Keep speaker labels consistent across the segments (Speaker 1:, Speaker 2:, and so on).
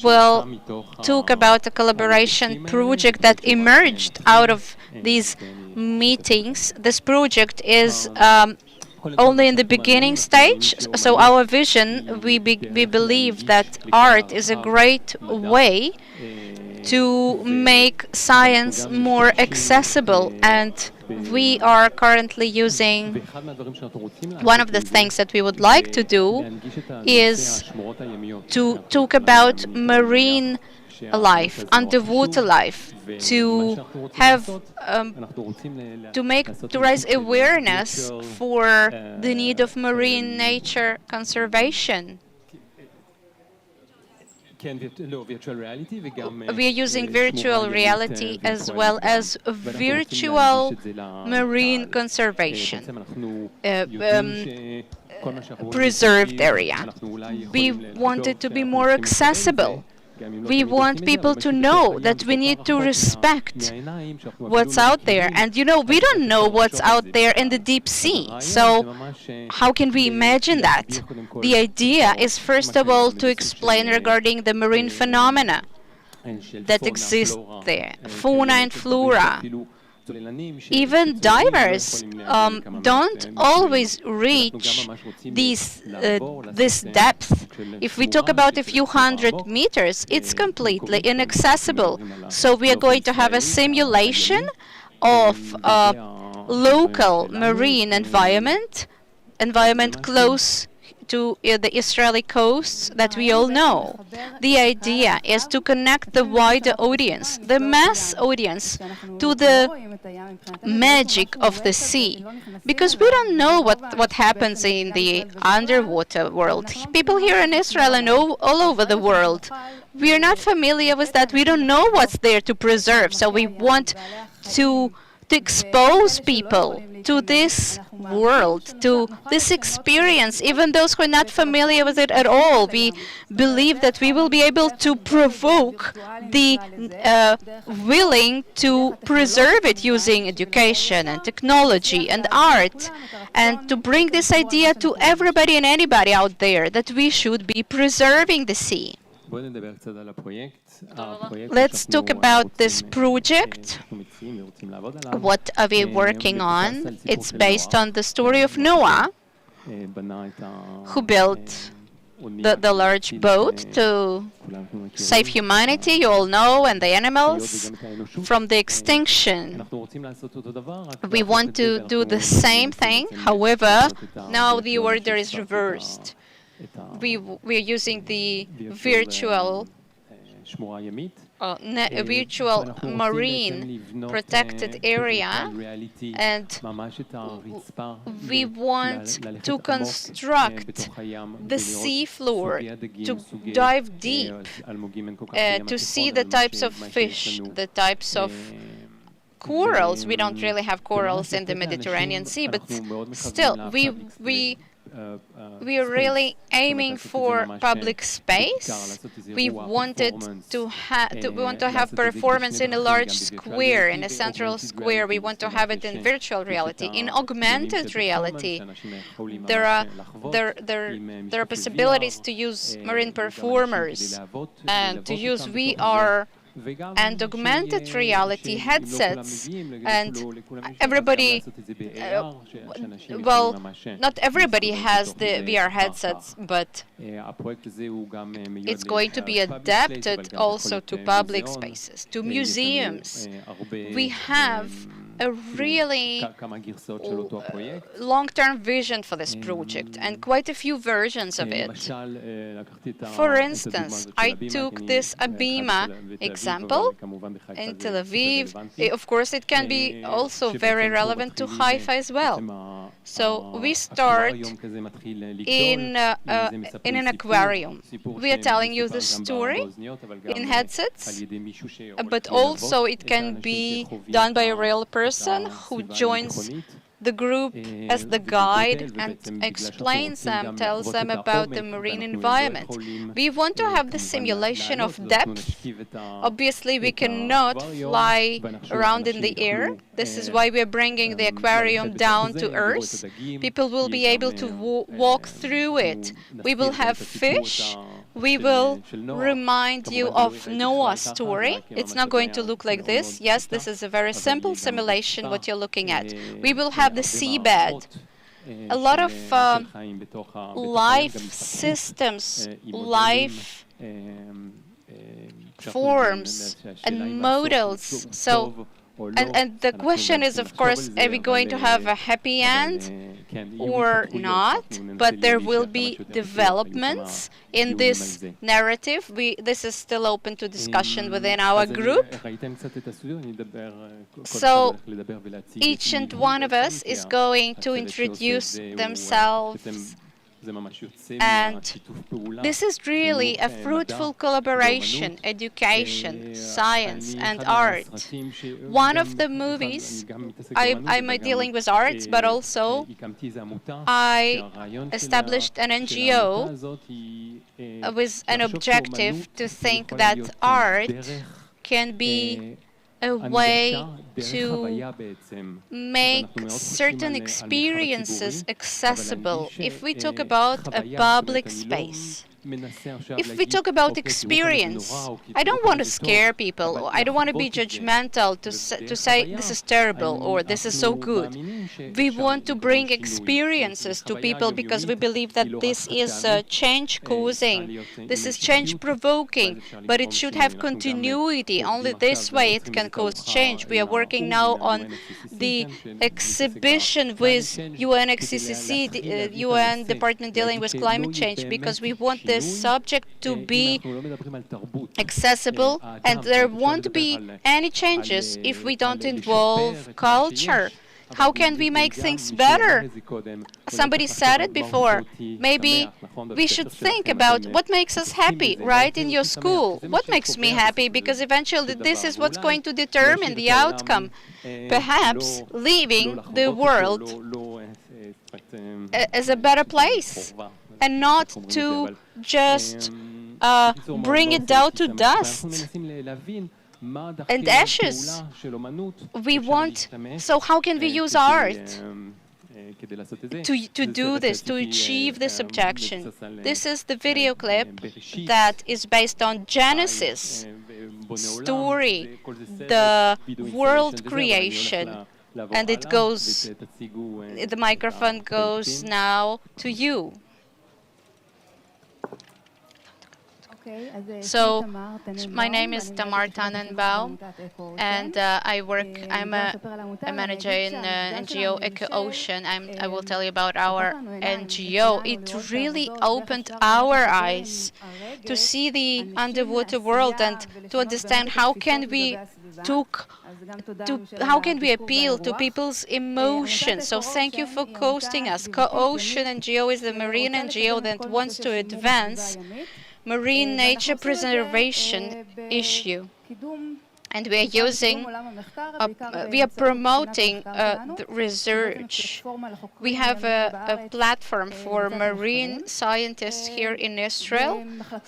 Speaker 1: will talk about a collaboration project that emerged out of these meetings. This project is only in the beginning stage. So our vision, we believe that art is a great way to make science more accessible, and we are currently using one of the things that we would like to do is to talk about marine life, underwater life, to have to raise awareness for the need of marine nature conservation. We are using virtual reality as well as virtual marine conservation, preserved area. We want it to be more accessible. We want people to know that we need to respect what's out there. And you know, we don't know what's out there in the deep sea. So how can we imagine that? The idea is, first of all, to explain regarding the marine phenomena that exist there, fauna and flora. Even divers don't always reach this depth. If we talk about a few hundred meters, it's completely inaccessible. So we are going to have a simulation of local marine environment close to the Israeli coasts that we all know. The idea is to connect the wider audience, the mass audience, to the magic of the sea. Because we don't know what happens in the underwater world. People here in Israel and all over the world, we are not familiar with that. We don't know what's there to preserve. So we want to expose people to this world, to this experience, even those who are not familiar with it at all. We believe that we will be able to provoke the willing to preserve it using education and technology and art, and to bring this idea to everybody and anybody out there that we should be preserving the sea. Let's talk about this project. What are we working on? It's based on the story of Noah, who built the large boat to save humanity, you all know, and the animals from the extinction. We want to do the same thing. However, now the order is reversed. We are using the virtual marine protected area, and we want to construct the sea floor, to dive deep, to see the types of fish, the types of corals. We don't really have corals in the Mediterranean Sea, but still, we are really aiming for public space. We wanted to have performance in a large square, in a central square. We want to have it in virtual reality, in augmented reality. There are possibilities to use marine performers and to use VR and augmented reality headsets, and everybody, well, not everybody has the VR headsets, but it's going to be adapted also to public spaces, to museums. We have a really long-term vision for this project and quite a few versions of it. For instance, I took this Abima example in Tel Aviv. Of course, it can be also very relevant to Haifa as well. So we start in an aquarium. We are telling you the story in headsets, but also it can be done by a real person who joins the group as the guide and explains them, tells them about the marine environment. We want to have the simulation of depth. Obviously, we cannot fly around in the air. This is why we are bringing the aquarium down to Earth. People will be able to walk through it. We will have fish We will remind you of Noah's story. It's not going to look like this. Yes, this is a very simple simulation, what you're looking at. We will have the seabed. A lot of life systems, life forms and models. So, and the question is, of course, are we going to have a happy end or not? But there will be developments in this narrative. This is still open to discussion within our group. So each and one of us is going to introduce themselves. And this is really a fruitful collaboration, education, science, and art. One of the movies, I'm dealing with arts, but also I established an NGO with an objective to think that art can be a way to make certain experiences accessible. If we talk about a public space, if we talk about experience, I don't want to scare people. I don't want to be judgmental to say this is terrible or this is so good. We want to bring experiences to people because we believe that this is change causing, this is change provoking, but it should have continuity. Only this way it can cause change. We are working now on the exhibition with UNFCCC, the UN Department dealing with climate change, because we want this subject to be accessible, and there won't be any changes if we don't involve culture. How can we make things better? Somebody said it before. Maybe we should think about what makes us happy, right, in your school. What makes me happy? Because eventually this is what's going to determine the outcome. Perhaps leaving the world as a better place, and not to just bring it down to dust and ashes. We want, so how can we use art to do this, to achieve this objection? This is the video clip that is based on Genesis story, the world creation, and it goes, the microphone goes now to you. So, my name is Tamar Tenenbaum, and I'm a manager in NGO Ecoocean. I will tell you about our NGO. It really opened our eyes to see the underwater world and to understand how can we appeal to people's emotions. So thank you for hosting us. Ecoocean NGO is the marine NGO that wants to advance marine nature preservation issue. And we are promoting the research. We have a platform for marine scientists here in Israel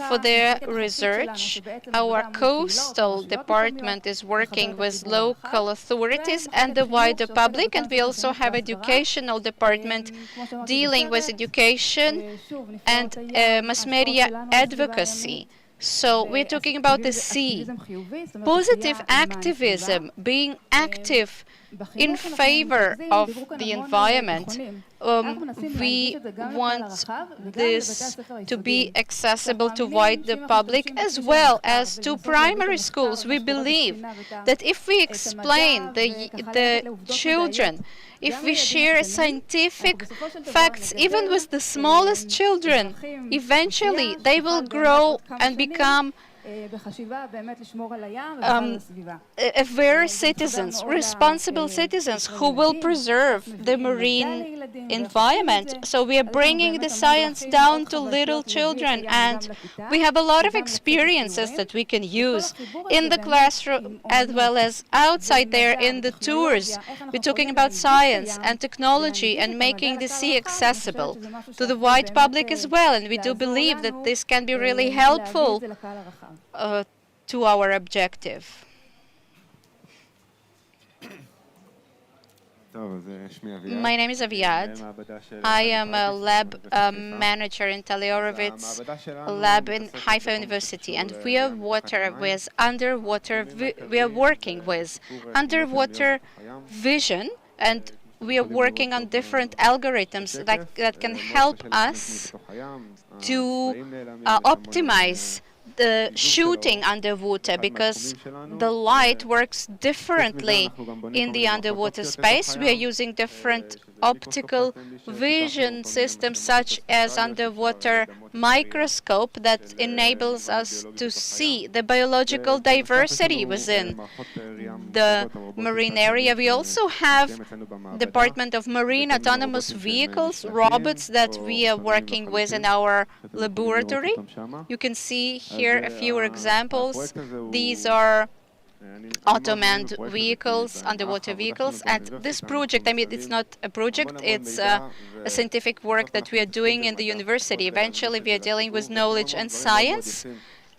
Speaker 1: for their research. Our coastal department is working with local authorities and the wider public, and we also have educational department dealing with education and mass media advocacy. So we're talking about the sea. Positive activism, being active in favor of the environment. We want this to be accessible to wider public as well as to primary schools. We believe that if we explain the children, if we share scientific facts, even with the smallest children, eventually they will grow and become aware citizens, responsible citizens who will preserve the marine environment. So we are bringing the science down to little children, and we have a lot of experiences that we can use in the classroom as well as outside there in the tours. We're talking about science and technology and making the sea accessible to the wide public as well, and we do believe that this can be really helpful to our objective. My name is Aviad. I am a lab manager in Tali Treibitz lab in Haifa University, and we are working with underwater vision, and we are working on different algorithms that can help us to optimize the shooting underwater, because the light works differently in the underwater space. We are using different optical vision systems, such as underwater microscope, that enables us to see the biological diversity within the marine area. We also have Department of Marine Autonomous Vehicles, robots that we are working with in our laboratory. You can see here a few examples. These are auto-manned vehicles, underwater vehicles. And this project, I mean, it's not a project, it's a scientific work that we are doing in the university. Eventually, we are dealing with knowledge and science.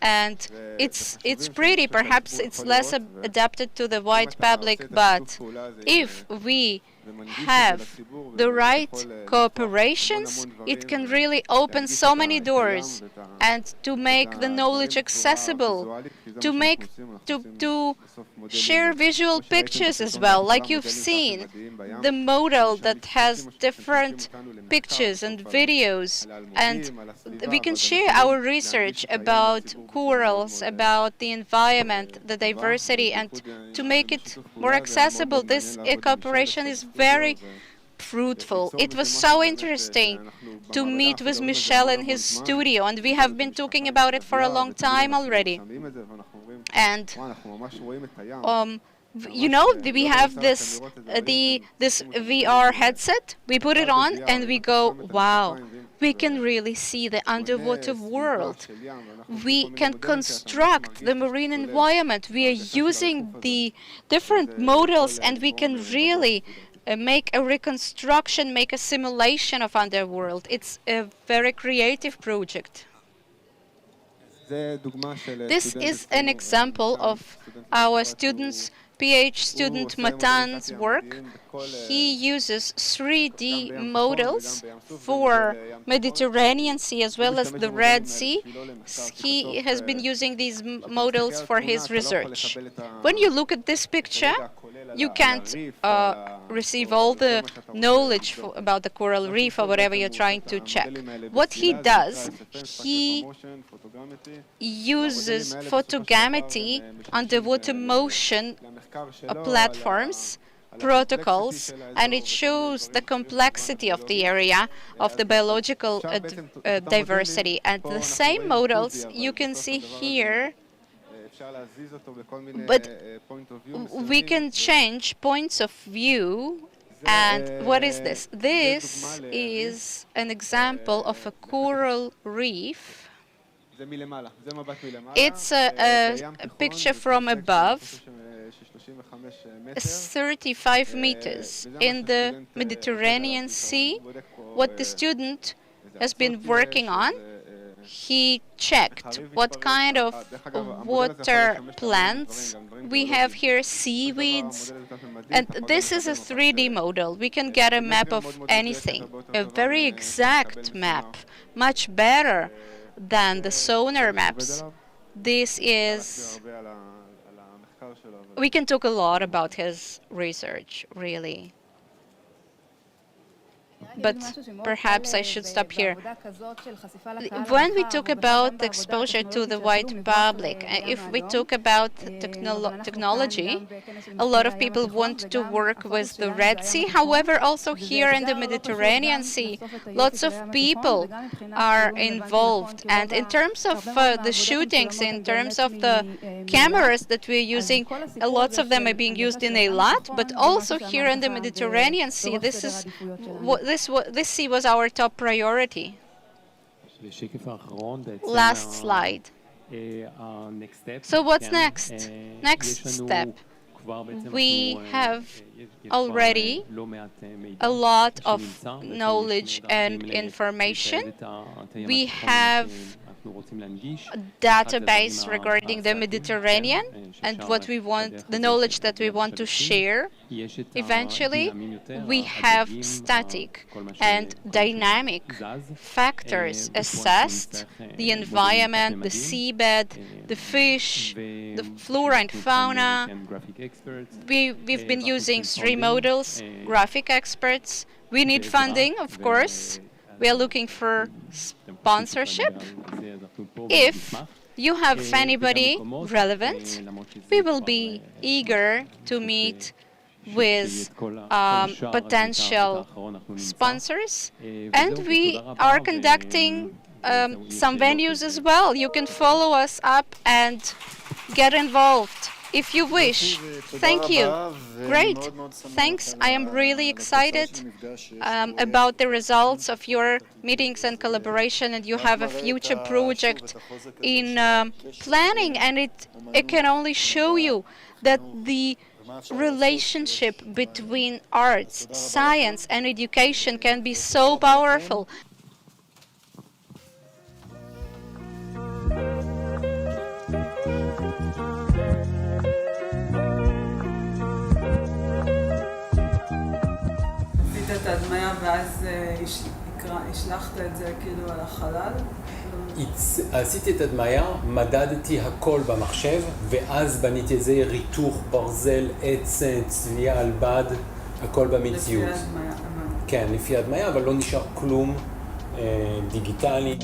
Speaker 1: And it's pretty. Perhaps it's less adapted to the wide public, but if we have the right cooperations, it can really open so many doors, and to make the knowledge accessible, to share visual pictures as well. Like you've seen, the model that has different pictures and videos, and we can share our research about corals, about the environment, the diversity, and to make it more accessible. This cooperation is very fruitful. It was so interesting to meet with Michel in his studio, and we have been talking about it for a long time already. And you know, we have this VR headset. We put it on and we go, wow, we can really see the underwater world. We can construct the marine environment. We are using the different models, and we can really make a reconstruction, make a simulation of underworld. It's a very creative project. This is an example of our PhD student Matan's work. He uses 3D models for Mediterranean Sea as well as the Red Sea. He has been using these models for his research. When you look at this picture, you can't receive all the knowledge about the coral reef or whatever you're trying to check. What he does, he uses photogrammetry, underwater motion platforms, protocols, and it shows the complexity of the area, of the biological diversity. And the same models you can see here, but we can change points of view. And what is this? This is an example of a coral reef. It's a picture from above, 35 meters in the Mediterranean Sea. What the student has been working on, he checked what kind of water plants we have here, seaweeds, and this is a 3D model. We can get a map of anything, a very exact map, much better than the sonar maps. This is, we can talk a lot about his research, really. But perhaps I should stop here. When we talk about the exposure to the wide public, if we talk about technology, a lot of people want to work with the Red Sea. However, also here in the Mediterranean Sea, lots of people are involved. And in terms of the shootings, in terms of the cameras that we're using, lots of them are being used in Eilat, but also here in the Mediterranean Sea. This sea was our top priority. Last slide. So what's next? Next step. We have already a lot of knowledge and information. We have database regarding the Mediterranean and what we want, the knowledge that we want to share. Eventually, we have static and dynamic factors assessed: the environment, the seabed, the fish, the flora and fauna. We've been using 3 models, graphic experts. We need funding, of course. We are looking for sponsorship. If you have anybody relevant, we will be eager to meet with potential sponsors. And we are conducting some venues as well. You can follow us up and get involved if you wish. Thank you. Great. Thanks. I am really excited about the results of your meetings and collaboration, and you have a future project in planning, and it can only show you that the relationship between arts, science, and education can be so powerful.
Speaker 2: עשית את ההדמיה ואז השלחת את זה כאילו על החלל?
Speaker 3: עשיתי את הדמיה, מדדתי הכל במחשב, ואז בניתי איזה ריתוך, ברזל, עץ, צביעה, אלבד, הכל במציאות. לפי הדמיה? כן, לפי הדמיה, אבל לא נשאר כלום דיגיטלי.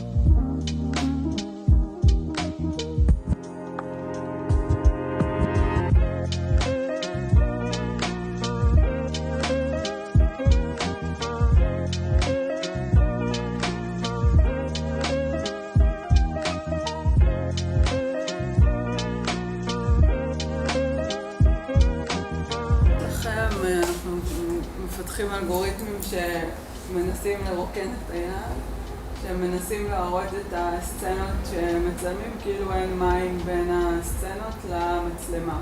Speaker 2: מפתחים אלגוריתמים שמנסים לרוקן את היעד, שמנסים להראות את הסצנות שמצלמים, כאילו אין מים בין הסצנות למצלמה.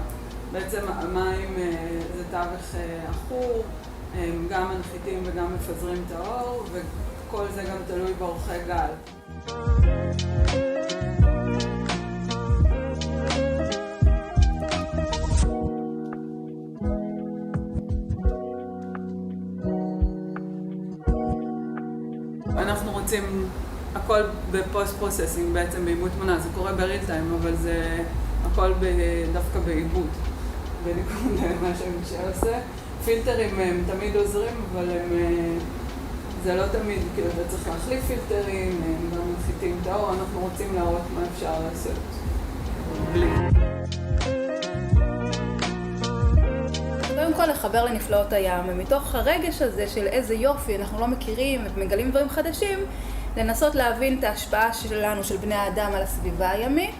Speaker 2: בעצם המים זה תווך עכור, גם מנחיתים וגם מפזרים את האור, וכל זה גם תלוי באורכי גל. אנחנו רוצים הכל בפוסט פרוססינג, בעצם בעיבוד תמונה. זה קורה בריל טיים, אבל זה הכל דווקא בעיבוד, בניגוד למה שמישל עושה. פילטרים הם תמיד עוזרים, אבל זה לא תמיד, כאילו אתה צריך להחליף פילטרים, הם גם מנחיתים את האור. אנחנו רוצים להראות מה אפשר לעשות בלי.
Speaker 4: קודם כל לחבר לנפלאות הים, ומתוך הרגש הזה של איזה יופי, אנחנו לא מכירים ומגלים דברים חדשים, לנסות להבין את ההשפעה שלנו, של בני האדם, על הסביבה הימית,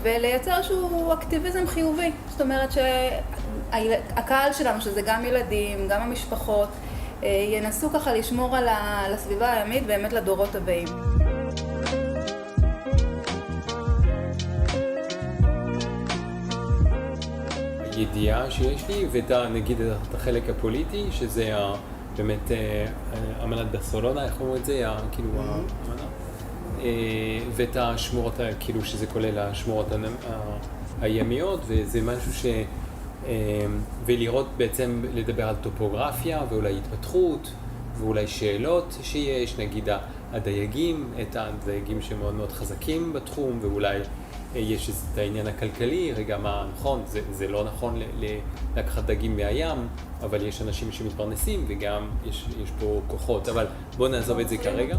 Speaker 4: ולייצר איזשהו אקטיביזם חיובי. זאת אומרת שהקהל שלנו, שזה גם ילדים, גם המשפחות, ינסו ככה לשמור על הסביבה הימית באמת לדורות הבאים.
Speaker 3: ידיעה שיש לי, ונגיד את החלק הפוליטי, שזה באמת אמנת ברסלונה, איך אומרים את זה, כאילו האמנה, ואת השמורות, כאילו שזה כולל השמורות הימיות, וזה משהו ולראות בעצם, לדבר על טופוגרפיה, ואולי התפתחות, ואולי שאלות שיש, נגיד הדייגים, את הדייגים שמאוד מאוד חזקים בתחום, ואולי יש את העניין הכלכלי, רגע מה נכון, זה לא נכון לקחת דגים מהים, אבל יש אנשים שמתפרנסים וגם יש פה כוחות, אבל בואו נעזוב את זה כרגע.